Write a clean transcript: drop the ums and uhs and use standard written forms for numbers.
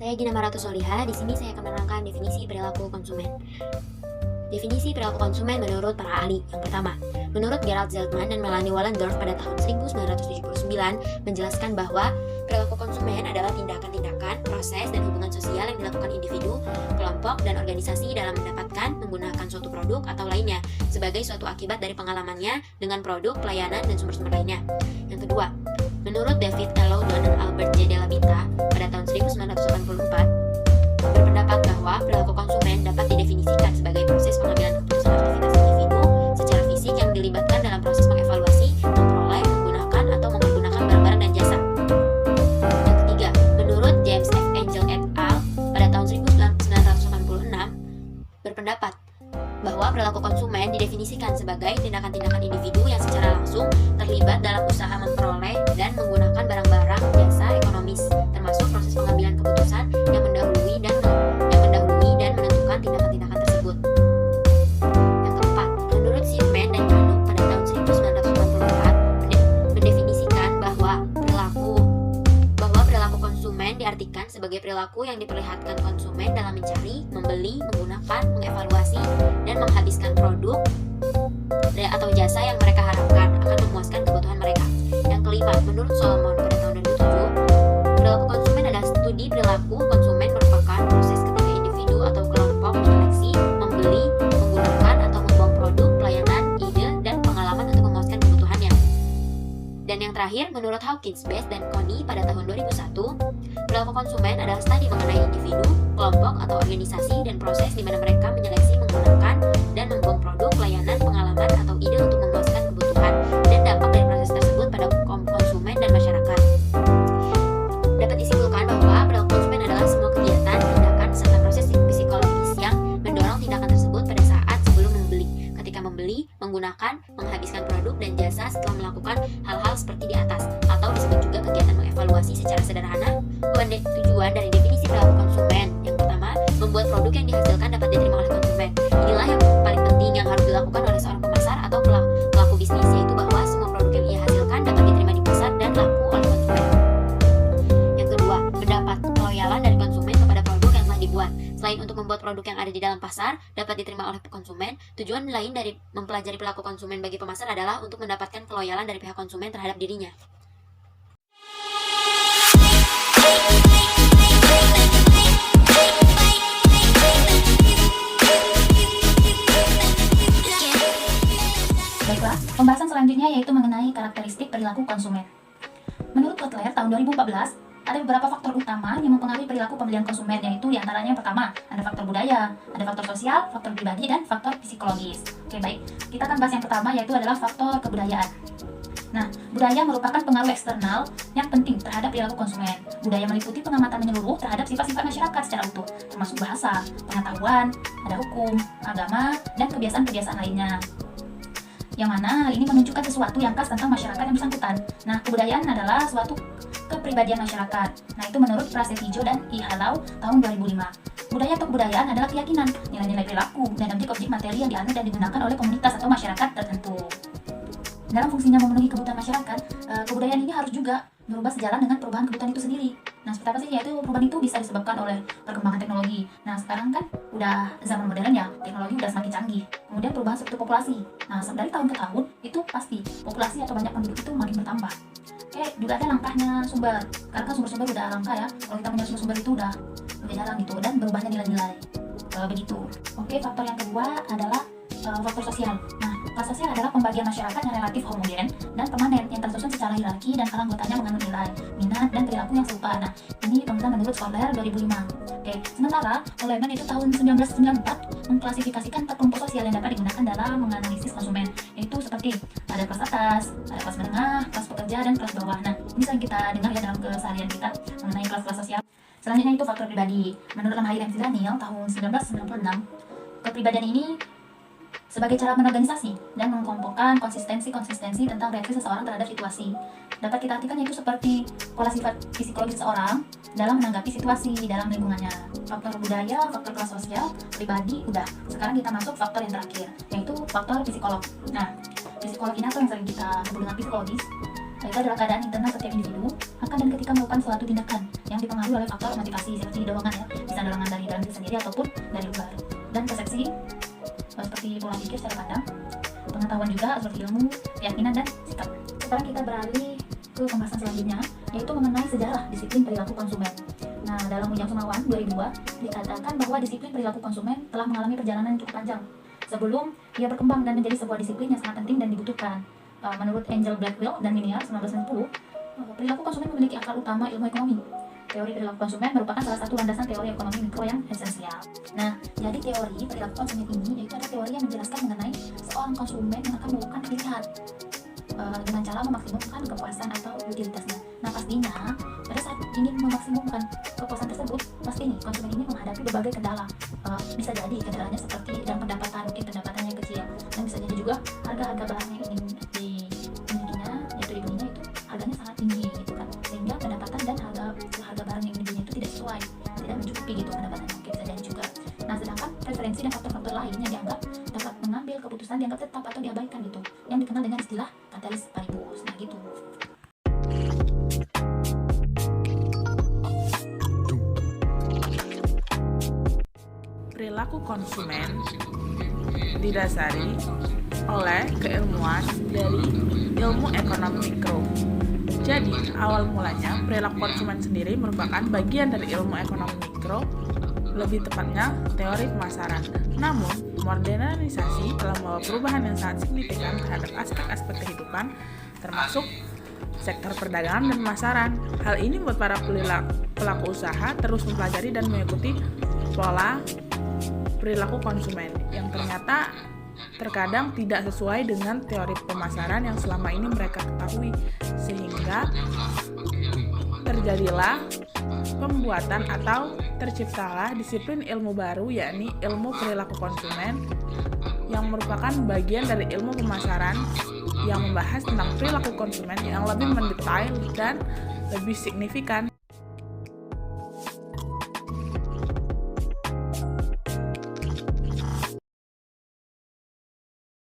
Saya Gina Maratu Soliha. Di sini saya akan menerangkan definisi perilaku konsumen. Definisi perilaku konsumen menurut para ahli. Yang pertama, menurut Gerald Zeltman dan Melanie Wallendorf pada tahun 1979 menjelaskan bahwa perilaku konsumen adalah tindakan-tindakan, proses, dan hubungan sosial yang dilakukan individu, kelompok, dan organisasi dalam mendapatkan, menggunakan suatu produk atau lainnya sebagai suatu akibat dari pengalamannya dengan produk, pelayanan, dan sumber-sumber lainnya. Yang kedua, menurut David L. Loudon dan Albert J. Della Vita pada tahun 1984 berpendapat bahwa perilaku konsumen dapat didefinisikan sebagai proses pengambilan keputusan aktivitas individu secara fisik yang dilibatkan dalam proses mengevaluasi, memperoleh, menggunakan, atau mempergunakan barang-barang dan jasa. Yang ketiga, menurut James F. Angel et al. Pada tahun 1986 berpendapat bahwa perilaku konsumen didefinisikan sebagai tindakan-tindakan individu yang secara langsung terlibat dalam usaha memperoleh dan menggunakan barang-barang, jasa, ekonomis, termasuk proses pengambilan keputusan yang mendahului dan menentukan tindakan-tindakan tersebut. Yang keempat, menurut Shipman dan Kanuk pada tahun 1984 mendefinisikan bahwa perilaku konsumen diartikan sebagai perilaku yang diperlihatkan konsumen dalam mencari, membeli, menggunakan, mengevaluasi, dan menghabiskan produk atau jasa yang mereka harapkan akan memuaskan kebutuhan mereka. Yang kelima, menurut Solomon pada tahun 2007, perilaku konsumen adalah studi perilaku konsumen merupakan proses ketika individu atau kelompok menyeleksi, membeli, menggunakan, atau membuang produk, pelayanan, ide, dan pengalaman untuk memuaskan kebutuhannya. Dan yang terakhir, menurut Hawkins, Best, dan Coney pada tahun 2001, perilaku konsumen adalah studi mengenai individu, kelompok, atau organisasi dan proses di mana mereka menyeleksi, menggunakan, dan membuang produk, pelayanan, pengalaman, atau ide untuk memuaskan kebutuhan dan dampak dari proses tersebut pada konsumen dan masyarakat. Dapat disimpulkan bahwa perilaku konsumen adalah semua kegiatan, tindakan, serta proses psikologis yang mendorong tindakan tersebut pada saat sebelum membeli, ketika membeli, menggunakan, menghabiskan produk dan jasa setelah melakukan hal-hal seperti di atas, atau disebut juga kegiatan mengevaluasi secara sederhana. Tujuan dari definisi perilaku konsumen. Yang pertama, membuat produk yang dihasilkan dapat diterima oleh konsumen. Inilah yang paling penting yang harus dilakukan oleh seorang pemasar atau pelaku bisnis, yaitu bahwa semua produk yang ia hasilkan dapat diterima di pasar dan laku oleh konsumen. Yang kedua, mendapat keloyalan dari konsumen kepada produk yang telah dibuat. Selain untuk membuat produk yang ada di dalam pasar dapat diterima oleh konsumen, tujuan lain dari mempelajari perilaku konsumen bagi pemasar adalah untuk mendapatkan keloyalan dari pihak konsumen terhadap dirinya. Baiklah, pembahasan selanjutnya yaitu mengenai karakteristik perilaku konsumen. Menurut Kotler tahun 2014, ada beberapa faktor utama yang mempengaruhi perilaku pembelian konsumen, yaitu diantaranya yang pertama, ada faktor budaya, ada faktor sosial, faktor pribadi, dan faktor psikologis. Oke, baik. Kita akan bahas yang pertama, yaitu adalah faktor kebudayaan. Nah, budaya merupakan pengaruh eksternal yang penting terhadap perilaku konsumen. Budaya meliputi pengamatan menyeluruh terhadap sifat-sifat masyarakat secara utuh, termasuk bahasa, pengetahuan, ada hukum, agama, dan kebiasaan-kebiasaan lainnya. Yang mana hal ini menunjukkan sesuatu yang khas tentang masyarakat yang bersangkutan. Nah, kebudayaan adalah suatu kepribadian masyarakat. Nah, itu menurut Prasetyo dan I. Halau tahun 2005. Budaya atau kebudayaan adalah keyakinan, nilai-nilai perilaku, dan objek-objek materi yang dianut dan digunakan oleh komunitas atau masyarakat tertentu. Dalam fungsinya memenuhi kebutuhan masyarakat, kebudayaan ini harus juga berubah sejalan dengan perubahan kebutuhan itu sendiri. Nah, seperti apa sih? Yaitu perubahan itu bisa disebabkan oleh perkembangan teknologi. Nah, sekarang kan udah zaman modern ya, teknologi udah semakin canggih. Kemudian perubahan struktur populasi. Nah, dari tahun ke tahun itu pasti populasi atau banyak penduduk itu makin bertambah. Oke, juga ada langkahnya sumber. Karena kan sumber-sumber udah langka ya. Kalau kita punya sumber-sumber itu udah jarang gitu, dan berubahnya nilai-nilai. Begitu. Oke, faktor yang kedua adalah faktor sosial. Nah, kelas sosial adalah pembagian masyarakat yang relatif homogen dan permanen yang tersusun secara hierarki dan para anggotanya menganut nilai, minat, dan perilaku yang serupa. Nah, ini teman-teman menurut Scholar 2005. Oke, sementara Coleman itu tahun 1994 mengklasifikasikan 4 kelompok sosial yang dapat digunakan dalam menganalisis konsumen, yaitu seperti ada kelas atas, ada kelas menengah, kelas pekerja, dan kelas bawah. Nah, ini sering kita dengar ya dalam keseharian kita mengenai kelas-kelas sosial. Selanjutnya itu faktor pribadi. Menurut Lemhair MC Daniel tahun 1996, kepribadian ini sebagai cara menorganisasi dan mengkelompokkan konsistensi tentang reaksi seseorang terhadap situasi. Dapat kita artikan yaitu seperti pola sifat psikologis seseorang dalam menanggapi situasi di dalam lingkungannya. Faktor budaya, faktor kelas sosial, pribadi, udah. Sekarang kita masuk faktor yang terakhir, yaitu faktor psikolog. Nah, psikolog ini atau yang sering kita sebut dengan psikologis yaitu adalah keadaan internal setiap individu akan dan ketika melakukan suatu tindakan yang dipengaruhi oleh faktor motivasi seperti dorongan ya, bisa dorongan dari dalam diri sendiri ataupun dari luar, dan persepsi seperti pola pikir secara pandang, pengetahuan juga seperti ilmu, keyakinan, dan sikap. Sekarang kita beralih ke pembahasan selanjutnya, yaitu mengenai sejarah disiplin perilaku konsumen. Nah, dalam Ujang Semawan 2002 dikatakan bahwa disiplin perilaku konsumen telah mengalami perjalanan yang cukup panjang sebelum ia berkembang dan menjadi sebuah disiplin yang sangat penting dan dibutuhkan. Menurut Angel Blackwell dan Miniar 1990, perilaku konsumen memiliki akar utama ilmu ekonomi. Teori perilaku konsumen merupakan salah satu landasan teori ekonomi mikro yang esensial. Nah, jadi teori perilaku konsumen ini yaitu adalah teori yang menjelaskan mengenai seorang konsumen yang akan melakukan pilihan dengan cara memaksimumkan kepuasan atau utilitasnya. Nah, pastinya pada saat ingin memaksimumkan kepuasan tersebut, pasti nih konsumen ini menghadapi berbagai kendala. Bisa jadi kendalanya seperti dalam pendapatan, mungkin pendapatannya kecil, dan bisa jadi juga harga-harga barang yang ingin dimilikinya, yaitu dibelinya itu harganya sangat tinggi gitu kan, sehingga pendapatan dan harga barang yang dibelinya itu tidak sesuai, tidak mencukupi gitu pendapatannya, mungkin bisa jadi juga. Nah, sedangkan preferensi dan faktor-faktor lain yang dianggap dapat mengambil keputusan dianggap tetap atau diabaikan gitu, yang dikenal dengan istilah katalis paribus. Nah gitu. Perilaku konsumen didasari oleh keilmuan dari ilmu ekonomi mikro. Jadi, awal mulanya perilaku konsumen sendiri merupakan bagian dari ilmu ekonomi mikro, lebih tepatnya teori pemasaran. Namun, modernisasi telah membawa perubahan yang sangat signifikan terhadap aspek-aspek kehidupan, termasuk sektor perdagangan dan pemasaran. Hal ini membuat para pelaku usaha terus mempelajari dan mengikuti pola perilaku konsumen yang ternyata terkadang tidak sesuai dengan teori pemasaran yang selama ini mereka ketahui, sehingga terjadilah pembuatan atau terciptalah disiplin ilmu baru, yakni ilmu perilaku konsumen, yang merupakan bagian dari ilmu pemasaran yang membahas tentang perilaku konsumen yang lebih mendetail dan lebih signifikan.